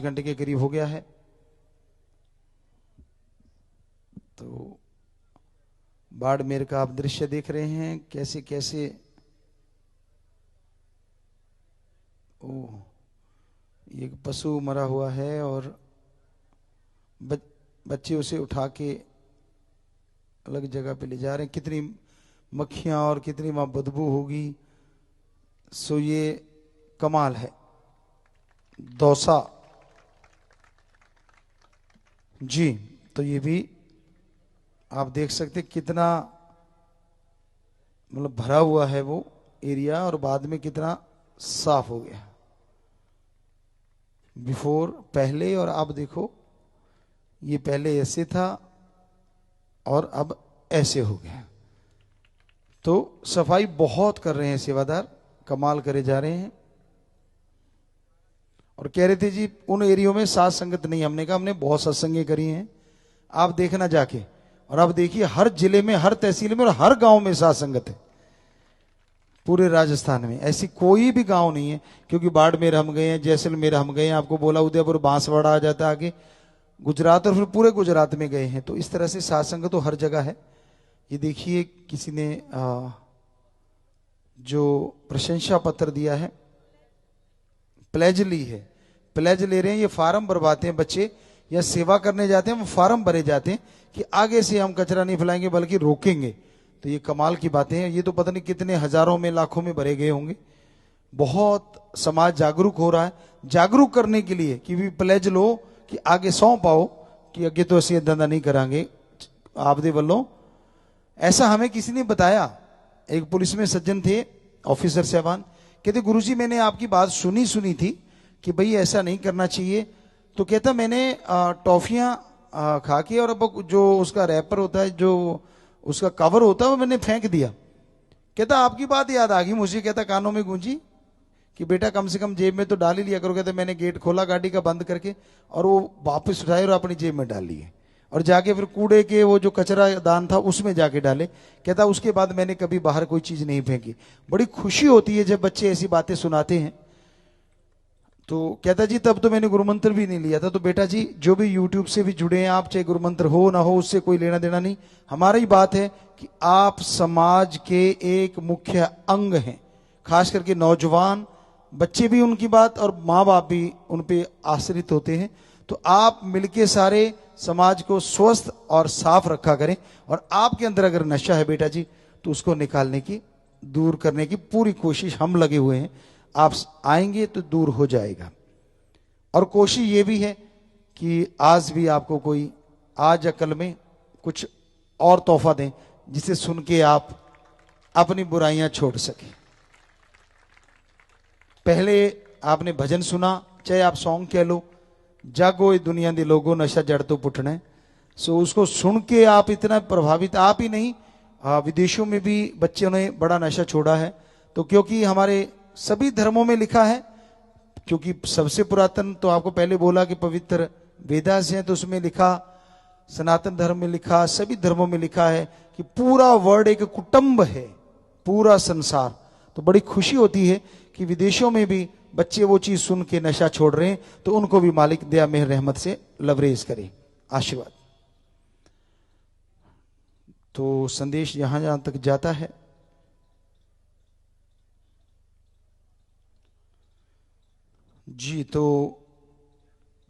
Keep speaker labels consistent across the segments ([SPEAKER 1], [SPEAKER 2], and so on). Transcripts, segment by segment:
[SPEAKER 1] घंटे के करीब हो गया है। तो बाड़मेर का आप दृश्य देख रहे हैं, कैसे कैसे एक पशु मरा हुआ है और बच्चे उसे उठा के अलग जगह पे ले जा रहे हैं। कितनी मक्खियां और कितनी वहां बदबू होगी, सो ये कमाल है। दौसा जी, तो ये भी आप देख सकते कितना मतलब भरा हुआ है वो एरिया और बाद में कितना साफ हो गया। बिफोर पहले और अब देखो, ये पहले ऐसे था और अब ऐसे हो गया। तो सफाई बहुत कर रहे हैं सेवादार, कमाल करे जा रहे हैं। और कह रहे थे जी उन एरियो में साथ संगत नहीं। हमने कहा हमने बहुत सत्संगें करी हैं, आप देखना जाके। और अब देखिए हर जिले में, हर तहसील में और हर गांव में साथ संगत है। पूरे राजस्थान में ऐसी कोई भी गांव नहीं है, क्योंकि बाड़मेर हम गए हैं, जैसलमेर हम गए हैं, आपको बोला उदयपुर बांसवाड़ा आ जाता है आगे, गुजरात और फिर पूरे गुजरात में गए हैं। तो इस तरह से साथ संगत तो हर जगह है। ये देखिए किसी ने जो प्रशंसा पत्र दिया है, प्लेज ली है, प्लेज ले रहे हैं। ये फार्म भरवाते हैं बच्चे या सेवा करने जाते हैं, वो फार्म भरे जाते हैं कि आगे से हम कचरा नहीं फैलाएंगे बल्कि रोकेंगे। तो ये कमाल की बातें हैं। ये तो पता नहीं कितने हजारों में लाखों में भरे गए होंगे। बहुत समाज जागरूक हो रहा है। जागरूक करने के लिए कि भी प्लेज लो कि आगे सौंप आओ कि अगे तो ऐसे धंधा नहीं करांगे आप दे वल्लों। ऐसा हमें किसी ने बताया। एक पुलिस में सज्जन थे, ऑफिसर साहबान, कहते गुरुजी मैंने आपकी बात सुनी थी कि भाई ऐसा नहीं करना चाहिए। तो कहता मैंने टॉफियां खा के और अब जो उसका रैपर होता है, जो उसका कवर होता है, वो मैंने फेंक दिया। कहता आपकी बात याद आ गई मुझे, कहता कानों में गूंजी कि बेटा कम से कम जेब में तो डाल ही लिया करो। कहता मैंने गेट खोला गाड़ी का बंद करके और वो वापस उठाए और अपनी जेब में डाल लिए और जाके फिर कूड़े के वो जो कचरा दान था उसमें जाके डाले। कहता उसके बाद मैंने कभी बाहर कोई चीज नहीं फेंकी। बड़ी खुशी होती है जब बच्चे ऐसी बातें सुनाते हैं। तो कहता जी तब तो मैंने गुरुमंत्र भी नहीं लिया था। तो बेटा जी जो भी यूट्यूब से भी जुड़े हैं आप, चाहे गुरुमंत्र हो ना हो, उससे कोई लेना देना नहीं। हमारा ही बात है कि आप समाज के एक मुख्य अंग हैं। खास करके नौजवान बच्चे भी उनकी बात और माँ बाप भी उन पे आश्रित होते हैं। तो आप मिलके सारे समाज को स्वस्थ और साफ रखा करें। और आपके अंदर अगर नशा है बेटा जी, तो उसको निकालने की, दूर करने की पूरी कोशिश हम लगे हुए हैं। आप आएंगे तो दूर हो जाएगा। और कोशिश ये भी है कि आज भी आपको कोई आज या कल में कुछ और तोहफा दें जिसे सुन के आप अपनी बुराइयां छोड़ सकें। पहले आपने भजन सुना, चाहे आप सॉन्ग कह लो, जागो ये दुनिया दे लोगो नशा जड़ तो पुटना है। सो उसको सुन के आप इतना प्रभावित, आप ही नहीं विदेशों में भी बच्चों ने बड़ा नशा छोड़ा है। तो क्योंकि हमारे सभी धर्मों में लिखा है, क्योंकि सबसे पुरातन तो आपको पहले बोला कि पवित्र वेदास हैं, तो उसमें लिखा, सनातन धर्म में लिखा, सभी धर्मों में लिखा है कि पूरा वर्ल्ड एक कुटुंब है, पूरा संसार। तो बड़ी खुशी होती है कि विदेशों में भी बच्चे वो चीज सुन के नशा छोड़ रहे हैं। तो उनको भी मालिक दया मेहर रहमत से लवरेज करे, आशीर्वाद। तो संदेश जहां जहां तक जाता है, जी तो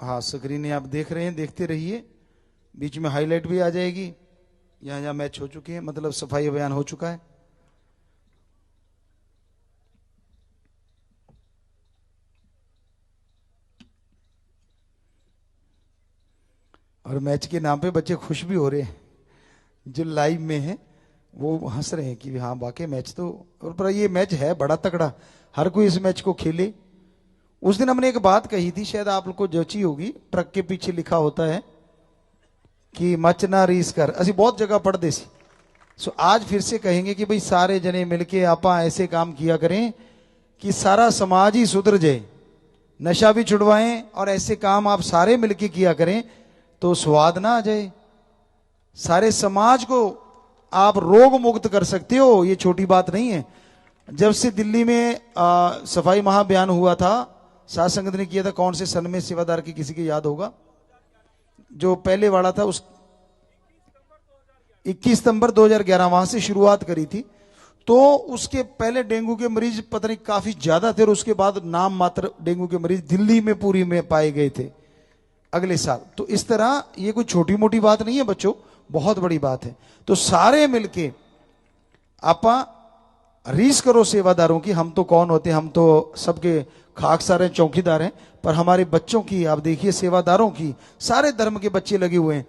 [SPEAKER 1] हाँ स्क्रीन आप देख रहे हैं, देखते रहिए। बीच में हाईलाइट भी आ जाएगी। यहाँ जहाँ मैच हो चुके हैं, मतलब सफाई अभियान हो चुका है। और मैच के नाम पे बच्चे खुश भी हो रहे हैं, जो लाइव में हैं वो हंस रहे हैं कि हाँ वाकई मैच तो, और पर ये मैच है बड़ा तगड़ा, हर कोई इस मैच को खेले। उस दिन हमने एक बात कही थी, शायद आप लोग को जची होगी, ट्रक के पीछे लिखा होता है कि मचना रीस कर, असि बहुत जगह पढ़ दे सी। सो आज फिर से कहेंगे कि भाई सारे जने मिलके आपा ऐसे काम किया करें कि सारा समाज ही सुधर जाए, नशा भी छुड़वाएं और ऐसे काम आप सारे मिलके किया करें तो स्वाद ना आ जाए। सारे समाज को आप रोग मुक्त कर सकते हो, ये छोटी बात नहीं है। जब से दिल्ली में सफाई महाअभियान हुआ था, साध संगत ने किया था, कौन से सन में सेवादार की किसी की याद होगा? जो पहले वाला था उस 21 सितंबर 2011 वहां से शुरुआत करी थी। तो उसके पहले डेंगू के मरीज पता नहीं काफी ज्यादा थे, और उसके बाद नाम मात्र डेंगू के मरीज दिल्ली में पूरी में पाए गए थे अगले साल। तो इस तरह ये कोई छोटी मोटी बात नहीं है बच्चों, बहुत बड़ी बात है। तो सारे मिलके आपा रीस करो सेवादारों की। हम तो कौन होते हैं, हम तो सबके खाकसार हैं, चौकीदार हैं, पर हमारे बच्चों की आप देखिए, सेवादारों की, सारे धर्म के बच्चे लगे हुए हैं।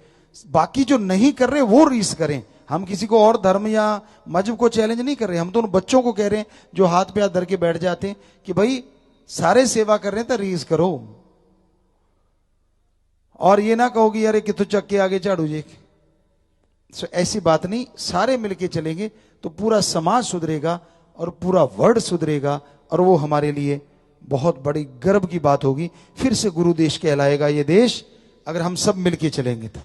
[SPEAKER 1] बाकी जो नहीं कर रहे वो रीस करें। हम किसी को और धर्म या मजहब को चैलेंज नहीं कर रहे, हम तो उन बच्चों को कह रहे हैं जो हाथ पे हाथ धर के बैठ जाते हैं कि भाई सारे सेवा कर रहे हैं तो रीस करो। और ये ना कहोगी यार कितु चक के आगे झाड़ू जे। ऐसी बात नहीं, सारे मिलके चलेंगे तो पूरा समाज सुधरेगा और पूरा वर्ल्ड सुधरेगा, और वो हमारे लिए बहुत बड़ी गर्व की बात होगी। फिर से गुरु देश कहलाएगा ये देश, अगर हम सब मिलके चलेंगे तो।